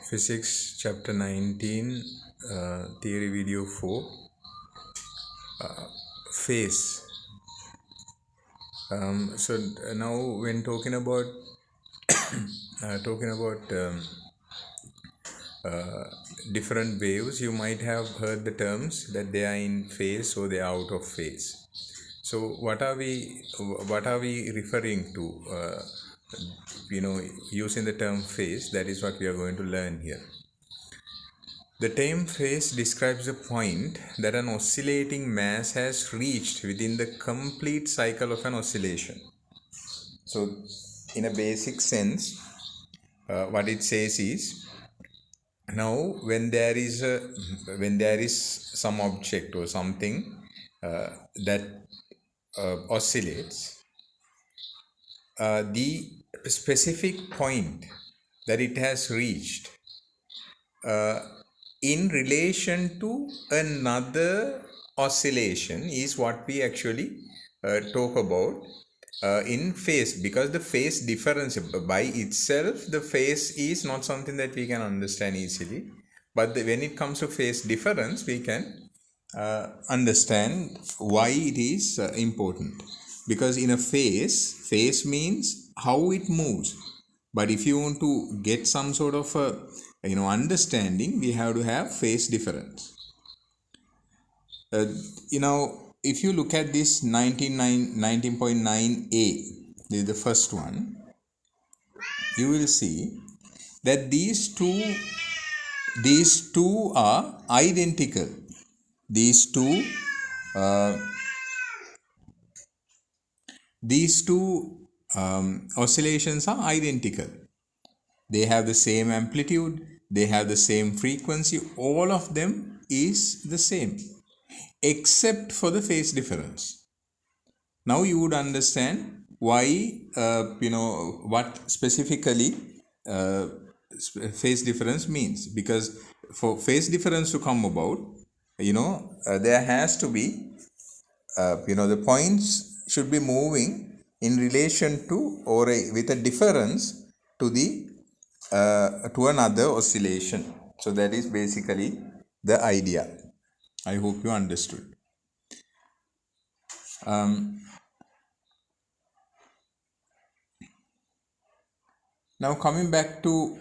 Physics chapter 19, theory video 4, phase. Now when talking about different waves, you might have heard the terms that they are in phase or they are out of phase. So what are we referring to? Using the term phase, that is what we are going to learn here. The term phase describes a point that an oscillating mass has reached within the complete cycle of an oscillation. So, in a basic sense, what it says is, now when there is some object or something that oscillates, the specific point that it has reached in relation to another oscillation is what we actually talk about in phase, because the phase difference by itself, the phase is not something that we can understand easily, but when it comes to phase difference, we can understand why it is important. Because in a phase means how it moves, but if you want to get some sort of a understanding, we have to have phase difference. If you look at this 19.9a, this is the first one, you will see that these two are identical. These two oscillations are identical. They have the same amplitude, they have the same frequency, all of them is the same, except for the phase difference. Now you would understand why, what specifically phase difference means. Because for phase difference to come about, there has to be, the points should be moving in relation to, or with a difference to the to another oscillation. So that is basically the idea. I hope you understood. Now coming back to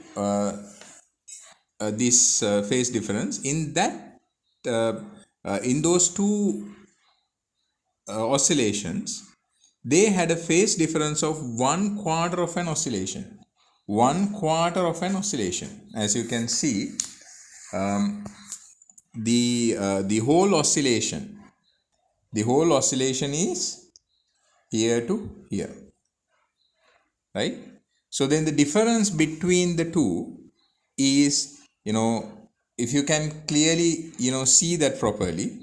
this phase difference, in those two oscillations, they had a phase difference of 1/4 of an oscillation. 1/4 of an oscillation. As you can see, the whole oscillation is here to here, right? So then the difference between the two is, if you can clearly see that properly,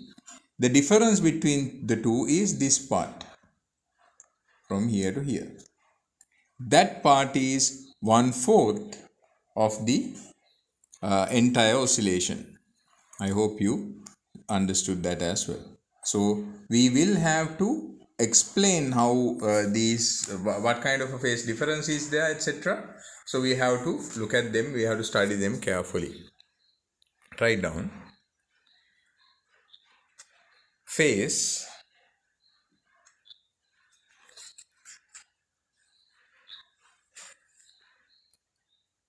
the difference between the two is this part from here to here. That part is 1/4 of the entire oscillation. I hope you understood that as well. So we will have to explain how what kind of a phase difference is there, etc. So we have to look at them, we have to study them carefully. Write down. Phase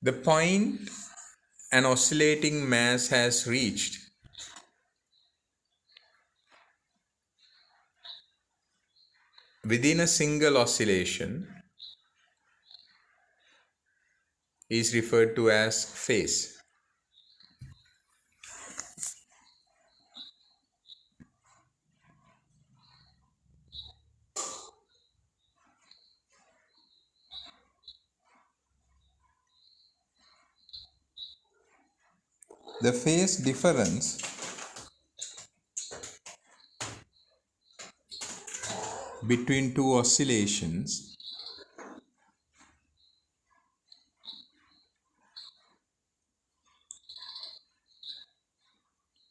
the point an oscillating mass has reached within a single oscillation is referred to as phase. The phase difference between two oscillations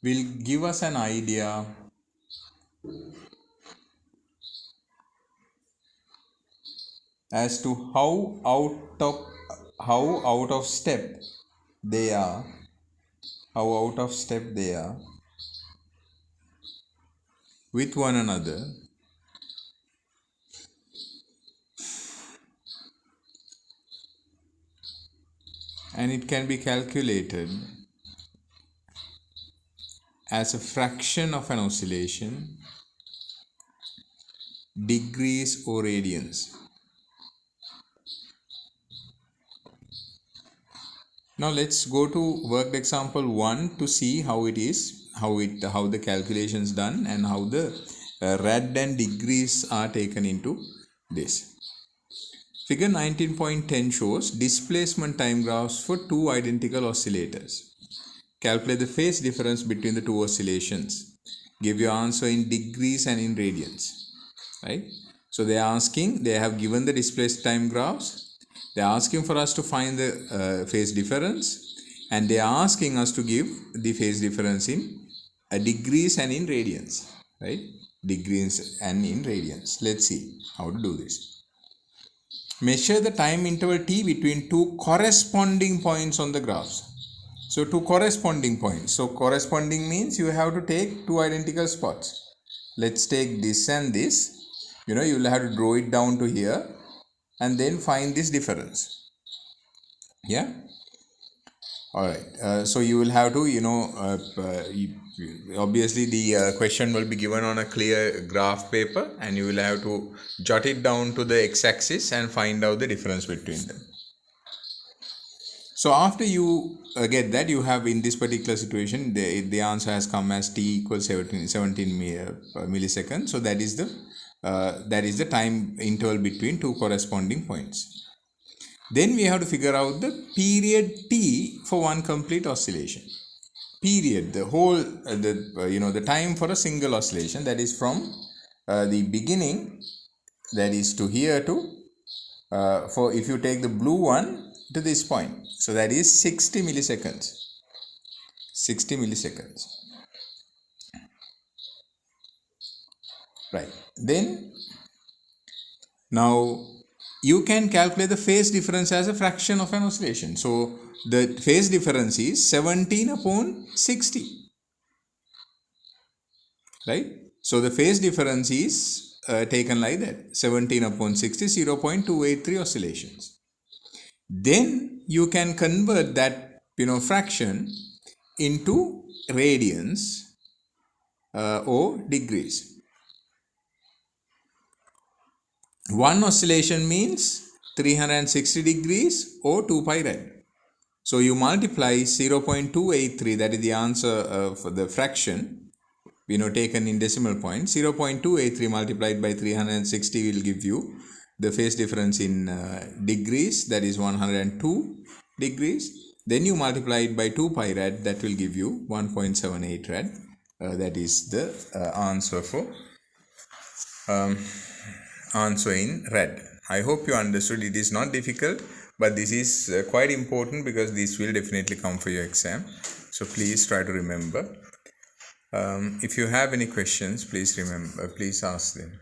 will give us an idea as to how out of step they are, how out of step they are with one another, and it can be calculated as a fraction of an oscillation, degrees or radians. Now let's go to worked example 1 to see how it is, how the calculations done and how the rad and degrees are taken into this. Figure 19.10 shows displacement time graphs for two identical oscillators. Calculate the phase difference between the two oscillations. Give your answer in degrees and in radians. Right? So they have given the displacement time graphs. They are asking for us to find the phase difference, and they are asking us to give the phase difference in degrees and in radians. Right? Degrees and in radians. Let's see how to do this. Measure the time interval t between two corresponding points on the graphs. So two corresponding points. So corresponding means you have to take two identical spots. Let's take this and this. You will have to draw it down to here and then find this difference. Yeah. All right. So you will have to, obviously the question will be given on a clear graph paper, and you will have to jot it down to the x-axis and find out the difference between them. So after you get that, you have in this particular situation, the answer has come as t equals 17 milliseconds. So that is the time interval between two corresponding points. Then we have to figure out the period t for one complete oscillation. Period, the whole, the time for a single oscillation, that is from the beginning, that is to here to, for if you take the blue one to this point, so that is 60 milliseconds. 60 milliseconds. Right. Then, now you can calculate the phase difference as a fraction of an oscillation. So the phase difference is 17 upon 60. Right? So the phase difference is taken like that, 17 upon 60, 0.283 oscillations. Then you can convert that fraction into radians or degrees. One oscillation means 360 degrees or 2 pi rad. So you multiply 0.283, that is the answer for the fraction, taken in decimal point. 0.283 multiplied by 360 will give you the phase difference in degrees, that is 102 degrees. Then you multiply it by 2 pi rad, that will give you 1.78 rad. That is the answer for answer in rad. I hope you understood. It is not difficult, but this is quite important because this will definitely come for your exam. So please try to remember. If you have any questions, please ask them.